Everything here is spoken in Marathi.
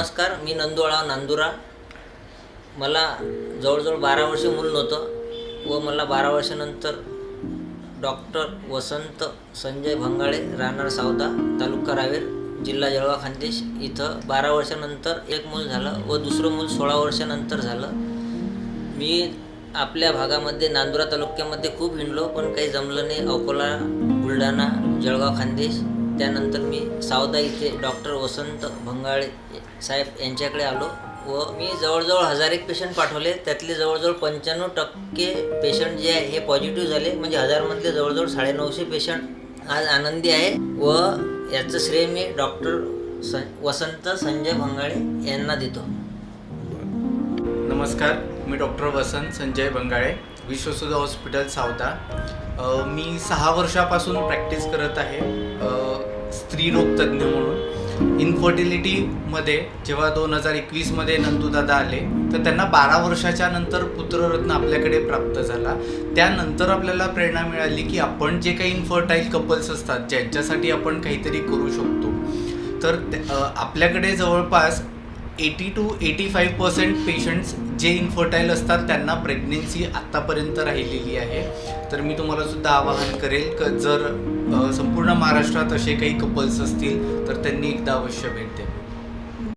नमस्कार, मी नंदुआळा नांदुरा. मला जवळजवळ 12 वर्ष मूल नव्हतं व मला 12 वर्षानंतर डॉक्टर वसंत संजय भंगाळे, राहणार सावदा, तालुका रावेर, जिल्हा जळगाव खानदेश इथं 12 वर्षानंतर एक मूल झालं व दुसरं मूल 16 वर्षानंतर झालं. मी आपल्या भागामध्ये नांदुरा तालुक्यामध्ये खूप हिंडलो, पण काही जमलं नाही. अकोला, बुलढाणा, जळगाव खानदेश, त्यानंतर मी सावदा इथे डॉक्टर वसंत भंगाळे साहेब यांच्याकडे आलो व मी जवळजवळ 1001 पेशंट पाठवले. त्यातले जवळजवळ 95% पेशंट जे आहे हे पॉझिटिव्ह झाले. म्हणजे 1000मधले जवळजवळ 950 पेशंट आज आनंदी आहे व याचं श्रेय मी डॉक्टर वसंत संजय भंगाळे यांना देतो. नमस्कार, मी डॉक्टर वसंत संजय भंगाळे, विश्वसुधा हॉस्पिटल सावदा. मी 6 वर्षापासून प्रॅक्टिस करत आहे स्त्रीरोग तज्ज्ञ म्हणून. इन्फर्टिलिटीमध्ये जेव्हा 2021मध्ये नंदूदादा आले तर त्यांना 12 वर्षाच्या नंतर पुत्ररत्न आपल्याकडे प्राप्त झाला. त्यानंतर आपल्याला प्रेरणा मिळाली की आपण जे काही इन्फर्टाईल कपल्स असतात ज्यांच्यासाठी आपण काहीतरी करू शकतो, तर आपल्याकडे जवळपास 80 to 85% पेशंट्स जे इन्फर्टाईल असतात त्यांना प्रेग्नेन्सी आत्तापर्यंत राहिलेली आहे. तर मी तुम्हाला सुद्धा आवाहन करेल की जर संपूर्ण महाराष्ट्रात असे काही कपल्स असतील तर त्यांनी एकदा अवश्य भेट द्या.